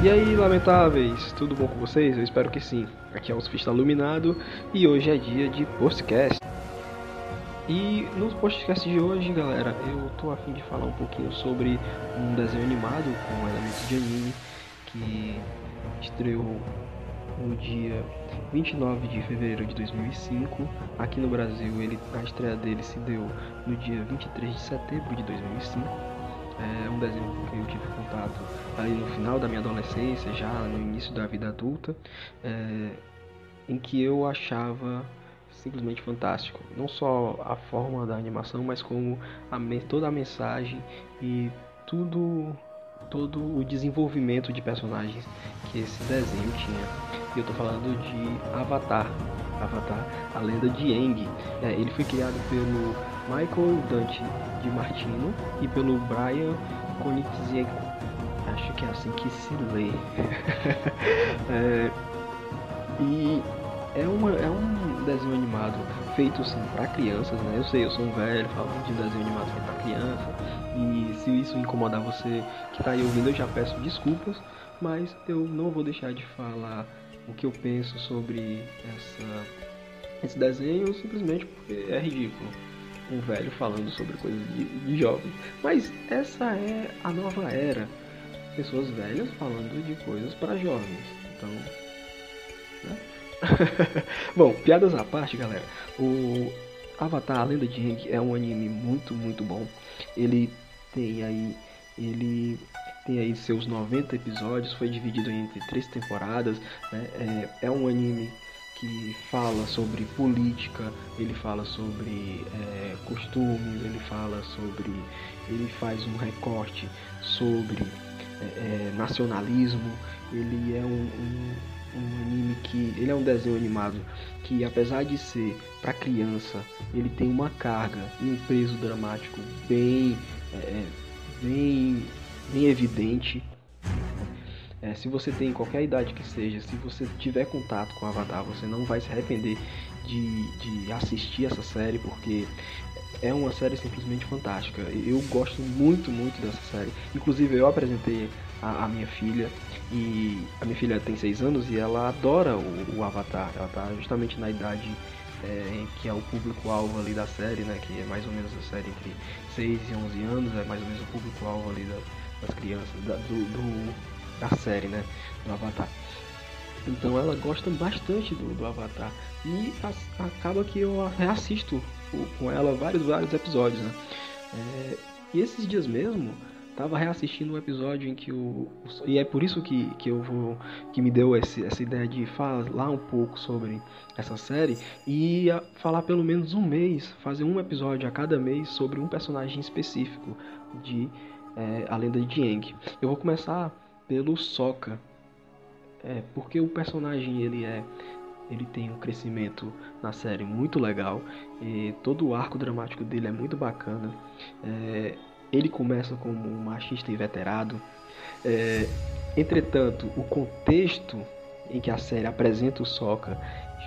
E aí, lamentáveis, tudo bom com vocês? Eu espero que sim. Aqui é o Surfista Iluminado e hoje é dia de podcast. E no podcast de hoje, galera, eu tô a fim de falar um pouquinho sobre um desenho animado com elementos de anime que estreou no dia 29 de fevereiro de 2005. Aqui no Brasil, a estreia dele se deu no dia 23 de setembro de 2005. É um desenho que eu tive contato ali no final da minha adolescência, já no início da vida adulta, é, em que eu achava simplesmente fantástico. Não só a forma da animação, mas como toda a mensagem e tudo, todo o desenvolvimento de personagens que esse desenho tinha. E eu tô falando de Avatar. Avatar, a lenda de Aang. Ele foi criado pelo Michael Dante de Martino e pelo Brian Konietzko. Acho que é assim que se lê. E é um desenho animado feito assim para crianças, né? Eu sei, eu sou um velho falando de um desenho animado feito para criança. E se isso incomodar você que tá aí ouvindo, eu já peço desculpas, mas eu não vou deixar de falar o que eu penso sobre esse desenho simplesmente porque é ridículo. Um velho falando sobre coisas de jovens. Mas essa é a nova era. Pessoas velhas falando de coisas para jovens. Então, né? Bom, piadas à parte, galera. O Avatar, a Lenda de Aang é um anime muito, muito bom. Ele tem aí, ele tem aí seus 90 episódios, foi dividido entre 3 temporadas, né? É um anime que fala sobre política, ele fala sobre costumes, ele faz um recorte sobre nacionalismo. Ele é um anime que ele é um desenho animado que, apesar de ser para criança, ele tem uma carga e um peso dramático bem bem evidente. Se você tem qualquer idade que seja, se você tiver contato com Avatar, você não vai se arrepender de assistir essa série, porque é uma série simplesmente fantástica. Eu gosto muito, muito dessa série. Inclusive, eu apresentei a minha filha, e a minha filha tem 6 anos e ela adora o Avatar. Ela está justamente na idade em que é o público-alvo ali da série, né? Que é mais ou menos a série entre 6 e 11 anos, é mais ou menos o público-alvo ali das crianças, da série, né? Do Avatar. Então ela gosta bastante do Avatar. E acaba que eu reassisto com ela vários episódios, né? E esses dias mesmo, tava reassistindo um episódio em que e é por isso que eu vou. Que me deu essa ideia de falar um pouco sobre essa série. E falar pelo menos um mês, fazer um episódio a cada mês sobre um personagem específico de A Lenda de Aang. Eu vou começar pelo Sokka. Porque o personagem ele tem um crescimento na série muito legal, e todo o arco dramático dele é muito bacana. Ele começa como um machista inveterado. É, Entretanto, o contexto em que a série apresenta o Sokka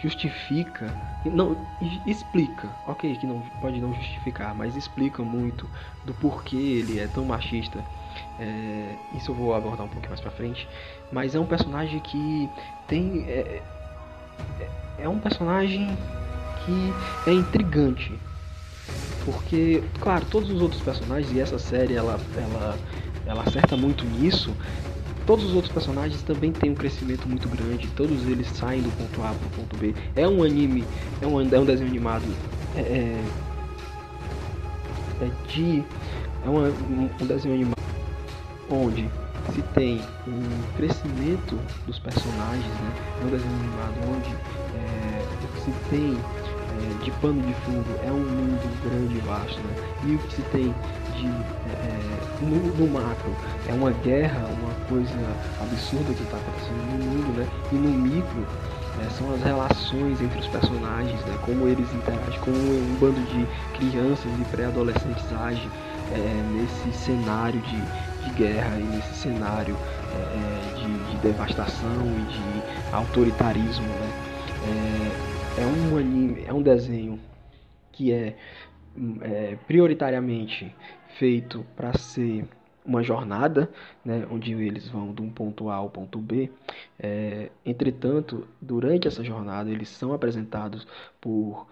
justifica, não explica, ok, que não pode não justificar, mas explica muito do porquê ele é tão machista. Isso eu vou abordar um pouquinho mais pra frente. Mas é um personagem que tem é um personagem que é intrigante, porque, claro, todos os outros personagens, e essa série ela acerta muito nisso. Todos os outros personagens também têm um crescimento muito grande, todos eles saem do ponto A para o ponto B. É um anime, é um desenho animado é, é, é de um desenho animado onde se tem um crescimento dos personagens, né? É um desenho animado onde o que se tem de pano de fundo é um mundo grande e vasto, né? E o que se tem no macro é uma guerra, uma coisa absurda que está acontecendo no mundo, né? E no micro são as relações entre os personagens, né? Como eles interagem, como um bando de crianças e pré-adolescentes age nesse cenário de guerra e nesse cenário de devastação e de autoritarismo, né? É um anime, é um desenho que é prioritariamente feito para ser uma jornada, né, onde eles vão de um ponto A ao ponto B. Entretanto, durante essa jornada, eles são apresentados por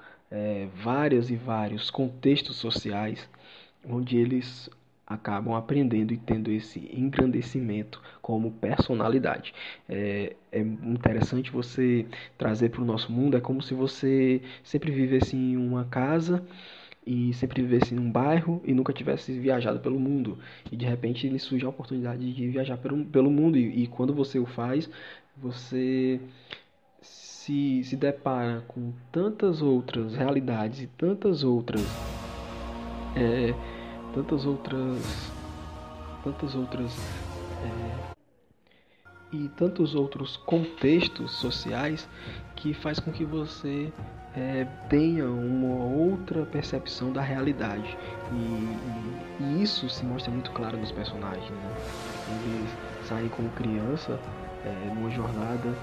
vários e vários contextos sociais, onde eles acabam aprendendo e tendo esse engrandecimento como personalidade. É interessante você trazer para o nosso mundo, é como se você sempre vivesse em uma casa e sempre vivesse em um bairro e nunca tivesse viajado pelo mundo. E de repente lhe surge a oportunidade de viajar pelo mundo. E quando você o faz, você se depara com tantas outras realidades e é, tantas outras, tantas outras e tantos outros contextos sociais que faz com que você tenha uma outra percepção da realidade. E isso se mostra muito claro nos personagens, né? Eles saem como criança numa jornada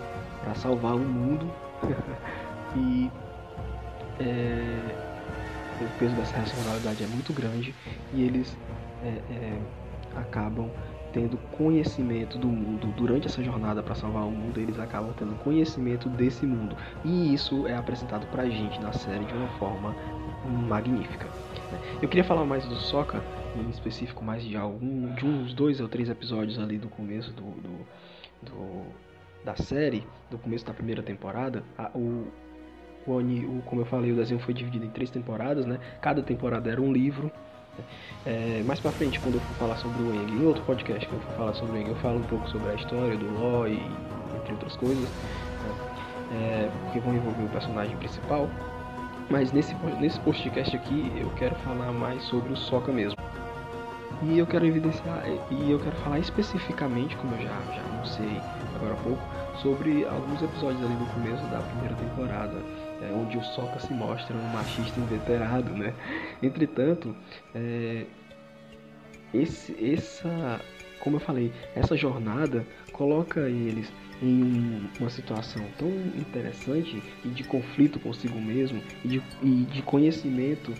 para salvar o mundo e o peso dessa responsabilidade é muito grande e eles acabam tendo conhecimento do mundo durante essa jornada para salvar o mundo. Eles acabam tendo conhecimento desse mundo e isso é apresentado pra gente na série de uma forma magnífica. Eu queria falar mais do Sokka, em específico mais de uns 2 ou 3 episódios ali do começo da série, do começo da primeira temporada. Como eu falei, o desenho foi dividido em 3 temporadas, né? Cada temporada era um livro. Mais pra frente, quando eu for falar sobre o Aang, em outro podcast que eu for falar sobre o Aang, eu falo um pouco sobre a história do Loi, entre outras coisas, né? Porque vão envolver o personagem principal. Mas nesse podcast aqui eu quero falar mais sobre o Sokka mesmo. E eu quero evidenciar, e eu quero falar especificamente, como eu já anunciei agora há pouco, sobre alguns episódios ali do começo da primeira temporada, onde o Sokka se mostra um machista inveterado, né? Entretanto, como eu falei, essa jornada coloca eles em uma situação tão interessante e de conflito consigo mesmo e de conhecimento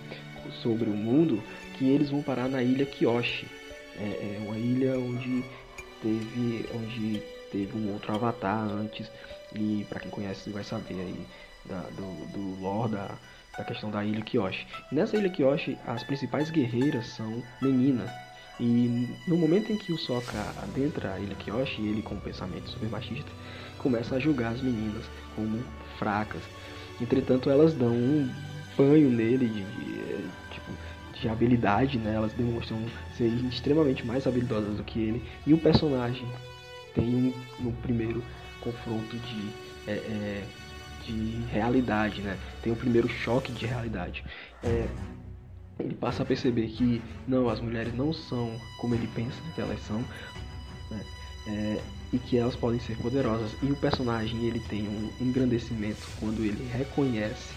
sobre o mundo, que eles vão parar na ilha Kyoshi. É uma ilha onde teve um outro avatar antes, e para quem conhece vai saber aí do lore da questão da ilha Kyoshi. E nessa ilha Kyoshi, as principais guerreiras são meninas. E no momento em que o Sokka adentra a ilha Kyoshi, ele com um pensamento super machista, começa a julgar as meninas como fracas. Entretanto, elas dão um banho nele de habilidade, né? Elas demonstram ser extremamente mais habilidosas do que ele. E o personagem tem no primeiro confronto de realidade, né? Tem o primeiro choque de realidade. Ele passa a perceber que não, as mulheres não são como ele pensa que elas são, né? E que elas podem ser poderosas. E o personagem ele tem um engrandecimento quando ele reconhece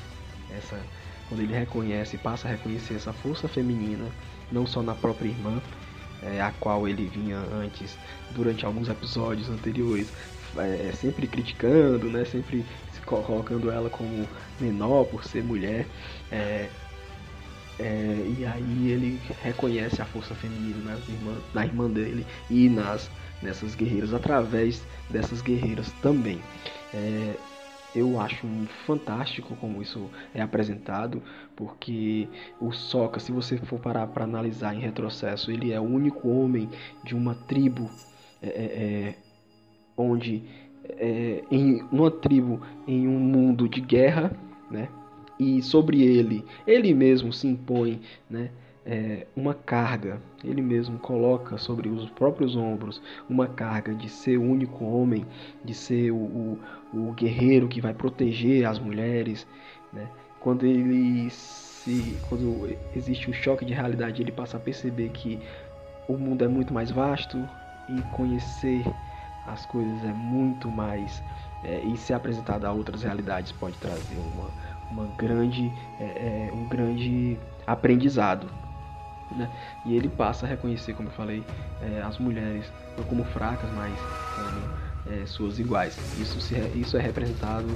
e passa a reconhecer essa força feminina, não só na própria irmã, a qual ele vinha antes, durante alguns episódios anteriores, sempre criticando, né? Sempre se colocando ela como menor por ser mulher. E aí ele reconhece a força feminina na irmã dele e nessas guerreiras, através dessas guerreiras também. Eu acho fantástico como isso é apresentado, porque o Sokka, se você for parar para analisar em retrocesso, ele é o único homem de uma tribo onde em uma tribo em um mundo de guerra, né? E sobre ele mesmo se impõe, né? Uma carga, ele mesmo coloca sobre os próprios ombros uma carga de ser o único homem, de ser o guerreiro que vai proteger as mulheres, né? Quando existe um choque de realidade, ele passa a perceber que o mundo é muito mais vasto e conhecer as coisas é muito mais, e ser apresentado a outras realidades pode trazer um grande aprendizado, né? E ele passa a reconhecer, como eu falei, as mulheres não como fracas, mas como suas iguais. Isso é representado,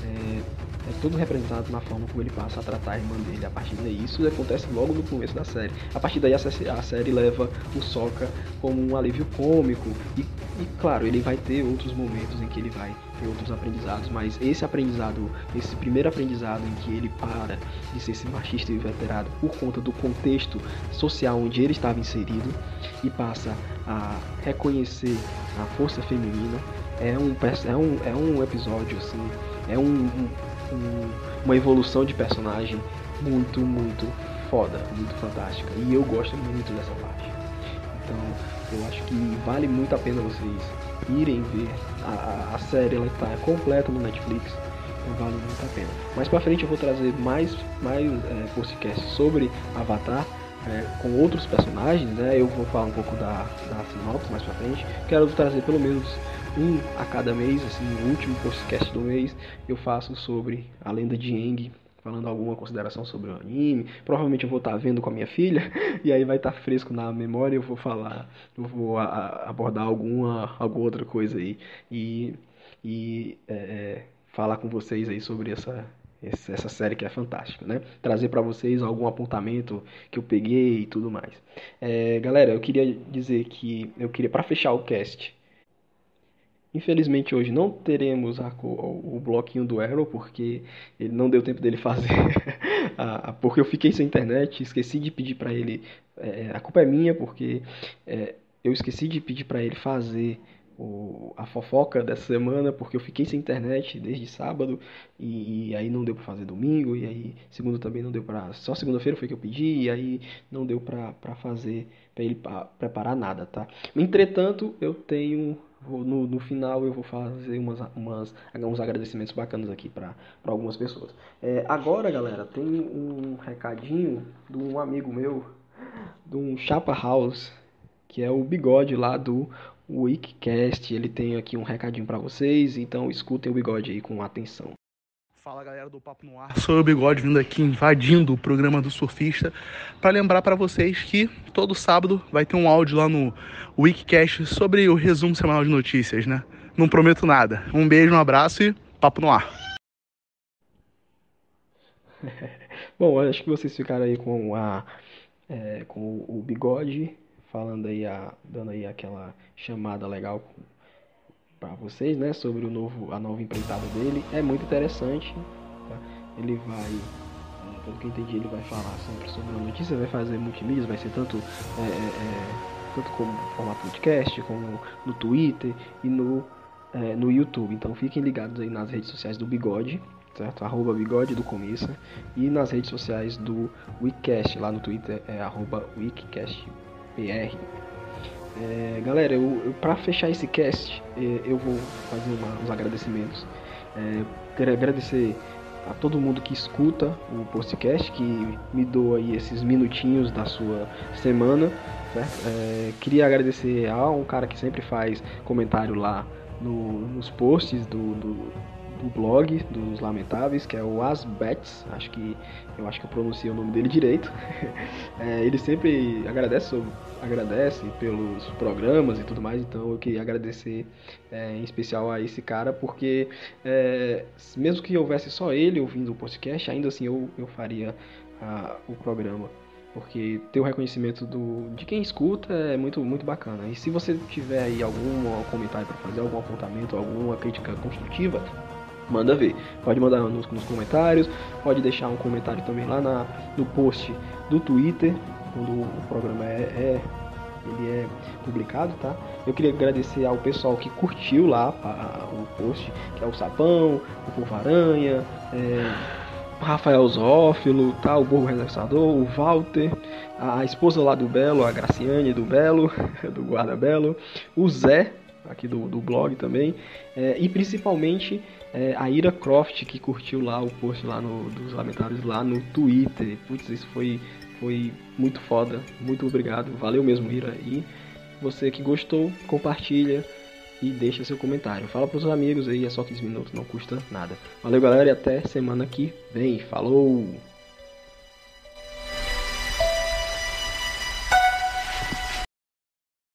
é todo representado na forma como ele passa a tratar a irmã dele. A partir daí, isso acontece logo no começo da série. A partir daí, a série leva o Sokka como um alívio cômico e claro, ele vai ter outros momentos em que ele vai ter outros aprendizados, mas esse primeiro aprendizado em que ele para de ser esse machista e inveterado por conta do contexto social onde ele estava inserido e passa a reconhecer a força feminina, é um episódio assim, uma evolução de personagem muito, muito foda, muito fantástica, e eu gosto muito dessa parte. Então eu acho que vale muito a pena vocês irem ver a série. Ela está completa no Netflix, então vale muito a pena. Mais pra frente eu vou trazer mais podcasts sobre Avatar, com outros personagens, né? Eu vou falar um pouco da sinopse mais pra frente. Quero trazer pelo menos um a cada mês, assim, o último podcast do mês eu faço sobre a lenda de Aang, falando alguma consideração sobre o anime. Provavelmente eu vou estar vendo com a minha filha, e aí vai estar fresco na memória, eu vou abordar alguma outra coisa aí, e falar com vocês aí sobre essa série que é fantástica, né? Trazer para vocês algum apontamento que eu peguei e tudo mais. Galera, eu queria dizer que para fechar o cast, infelizmente hoje não teremos o bloquinho do Arrow, porque ele não deu tempo dele fazer, porque eu fiquei sem internet, esqueci de pedir para ele, a culpa é minha, porque eu esqueci de pedir para ele fazer a fofoca dessa semana, porque eu fiquei sem internet desde sábado, e aí não deu para fazer domingo, e aí segunda também não deu para, só segunda-feira foi que eu pedi, e aí não deu para fazer, para ele preparar nada, tá? Entretanto, eu tenho... No final eu vou fazer uns agradecimentos bacanas aqui para algumas pessoas. Agora, galera, tem um recadinho de um amigo meu, de um Chapa House, que é o Bigode lá do Wikicast. Ele tem aqui um recadinho para vocês, então escutem o Bigode aí com atenção. Fala, galera do Papo no Ar, sou o Bigode vindo aqui invadindo o programa do Surfista para lembrar para vocês que todo sábado vai ter um áudio lá no Wikicast sobre o resumo semanal de notícias, né? Não prometo nada. Um beijo, um abraço e Papo no Ar. Bom, acho que vocês ficaram aí com o Bigode falando aí, dando aí aquela chamada legal para vocês, né, sobre a nova empreitada dele. É muito interessante, tá? Ele vai, pelo que eu entendi, ele vai falar sempre sobre a notícia, vai fazer multimídias, vai ser tanto como formato podcast, como no Twitter e no YouTube. Então fiquem ligados aí nas redes sociais do Bigode, certo? @bigode do começo, e nas redes sociais do Wikicast, lá no Twitter é @wikicastpr. Galera, para fechar esse cast, eu vou fazer uns agradecimentos. Quero agradecer a todo mundo que escuta o podcast, que me doa aí esses minutinhos da sua semana, certo? Queria agradecer a um cara que sempre faz comentário lá nos posts do blog dos Lamentáveis, que é o Asbets, eu acho que eu pronunciei o nome dele direito. Ele sempre agradece pelos programas e tudo mais, então eu queria agradecer em especial a esse cara, porque mesmo que houvesse só ele ouvindo o podcast, ainda assim eu faria o programa, porque ter o reconhecimento de quem escuta é muito, muito bacana. E se você tiver aí algum comentário para fazer, algum apontamento, alguma crítica construtiva, manda ver. Pode mandar nos comentários, pode deixar um comentário também lá no post do Twitter, quando o programa ele é publicado, tá? Eu queria agradecer ao pessoal que curtiu lá o post, que é o Sapão, o Povo Aranha, Rafael Zófilo, tá? O Borgo Reservador, o Walter, a esposa lá do Belo, a Graciane do Belo, do Guarda Belo, o Zé, aqui do blog também, e principalmente a Ira Croft, que curtiu lá o post lá dos Lamentáveis lá no Twitter. Putz, isso foi muito foda, muito obrigado, valeu mesmo, Ira. E você que gostou, compartilha e deixa seu comentário. Fala pros amigos aí, é só 15 minutos, não custa nada. Valeu, galera, e até semana que vem. Falou!